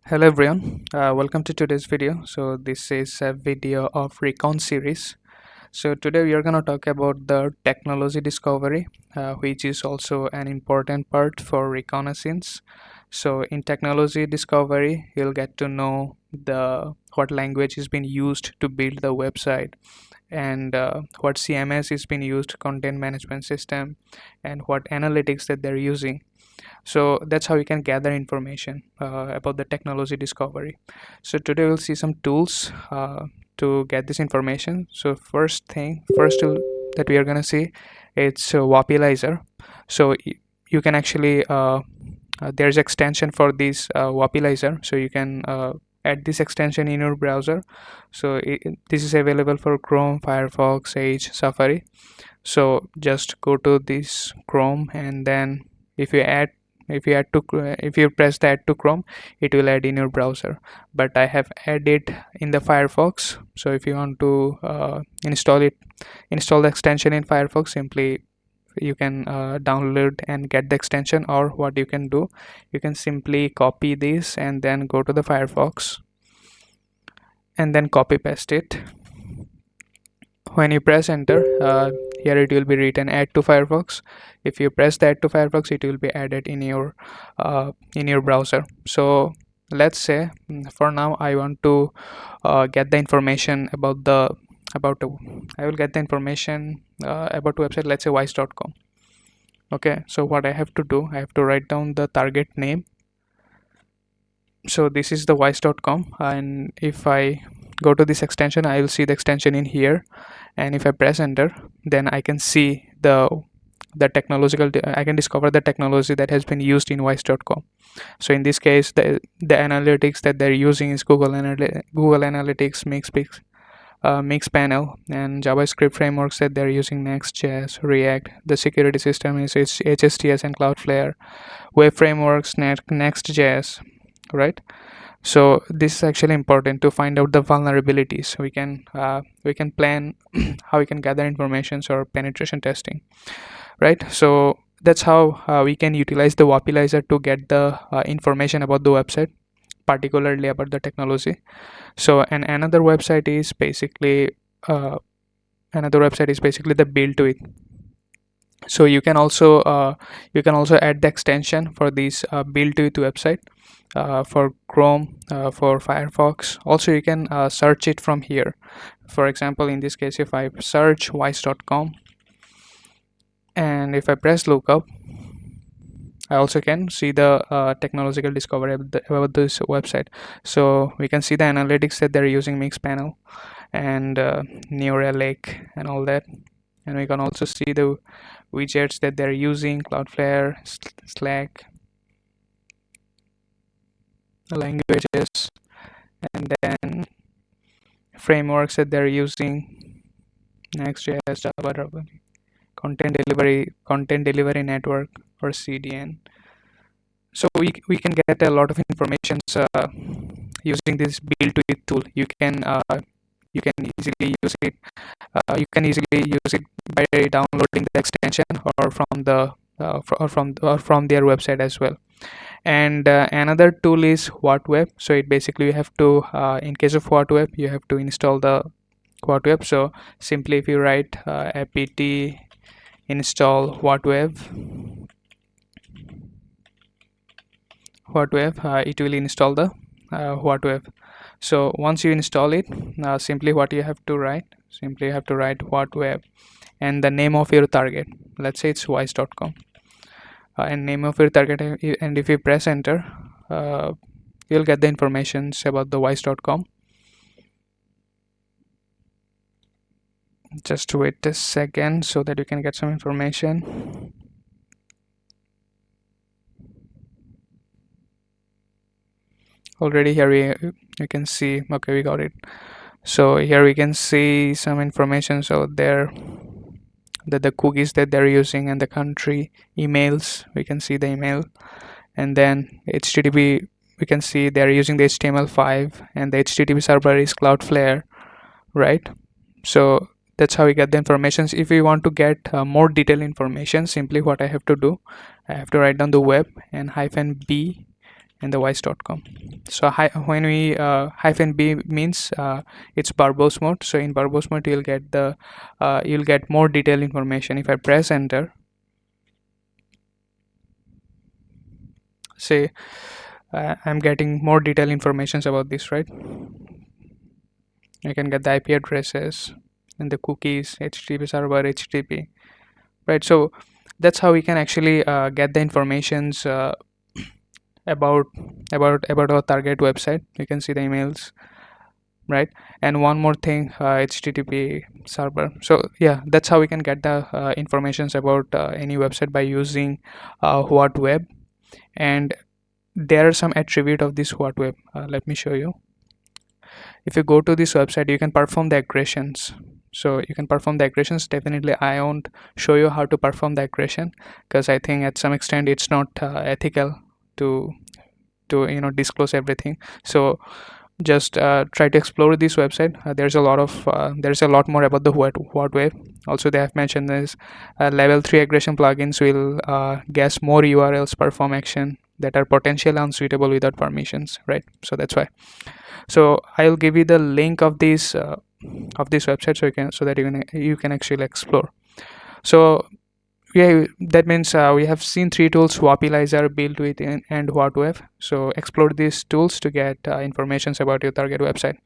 Hello everyone, welcome to today's video. So this is a video of Recon series. So today we are going to talk about the technology discovery, which is also an important part for reconnaissance. So in technology discovery, you'll get to know what language is being used to build the website, and what CMS is being used, content management system, and what analytics that they're using. So that's how you can gather information about the technology discovery. So today we'll see some tools to get this information. So first tool that we are going to see, it's Wappalyzer. So you can actually there's extension for this Wappalyzer, so you can add this extension in your browser. So this is available for Chrome, Firefox, Edge, Safari. So just go to this Chrome, and then if you add if you press the add to Chrome, it will add in your browser. But I have added in the Firefox. So if you want to install the extension in Firefox, simply you can download and get the extension, or what you can do, you can simply copy this and then go to the Firefox and then copy paste it. When you press enter, here it will be written add to Firefox. If you press the add to Firefox, it will be added in your browser. So let's say for now I want to get the information about I will get the information about website, let's say wise.com. Okay, so what I have to do, I have to write down the target name. So this is the wise.com, and if I go to this extension, I will see the extension in here, and if I press enter, then I can see I can discover the technology that has been used in wise.com. So in this case, the analytics that they're using is Google Analytics, Mixpanel, and JavaScript frameworks that they're using Next.js, React. The security system is HSTS and Cloudflare. Web frameworks, Next.js, right? So this is actually important to find out the vulnerabilities. We can plan how we can gather informations or penetration testing, right? So that's how we can utilize the Wappalyzer to get the information about the website, particularly about the technology. So and another website is basically the BuiltWith. So you can also add the extension for this BuiltWith website for Chrome, for Firefox. Also you can search it from here. For example, in this case, if I search wise.com and if I press lookup, I also can see the technological discovery about this website. So we can see the analytics that they're using, Mixpanel and New Relic and all that. And we can also see the widgets that they're using, Cloudflare, Slack, languages, and then frameworks that they're using, Next.js, Java, content delivery network, or CDN. So we can get a lot of information using this BuiltWith tool. You can easily use it. You can easily use it by downloading the extension, or from their website as well. And another tool is WhatWeb. So it basically, you have to in case of WhatWeb, you have to install the WhatWeb. So simply if you write apt install WhatWeb, it will install the WhatWeb. So once you install it, simply you have to write WhatWeb and the name of your target. Let's say it's wise.com, and name of your target, and if you press enter, you'll get the information about the wise.com. Just wait a second so that you can get some information. Already here you can see, okay, we got it. So here we can see some information. So there, the cookies that they're using, and the country, emails, we can see the email, and then HTTP, we can see they're using the HTML5, and the HTTP server is Cloudflare, right? So that's how we get the information. If we want to get more detailed information, simply what I have to do, I have to write down the web and -b and the wise.com. So when we -b means it's verbose mode. So in verbose mode you'll get more detailed information. If I press enter, say I'm getting more detailed informations about this, right? I can get the IP addresses and the cookies, HTTP server, HTTP, right? So that's how we can actually get the informations about our target website. You can see the emails, right? And one more thing, HTTP server. So yeah, that's how we can get the informations about any website by using WhatWeb. And there are some attribute of this WhatWeb. Let me show you. If you go to this website, you can perform the aggressions. So you can perform the aggressions. Definitely I won't show you how to perform the aggression, because I think at some extent it's not ethical to disclose everything. So just try to explore this website. There's a lot more about the WhatWeb. Also, they have mentioned this level 3 aggression plugins will guess more URLs, perform action that are potentially unsuitable without permissions, right? So that's why. So I'll give you the link of this website, so that you can actually explore. So yeah, that means we have seen three tools: Wappalyzer, BuiltWith, and WhatWeb. So explore these tools to get informations about your target website.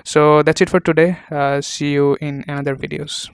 So that's it for today. See you in another videos.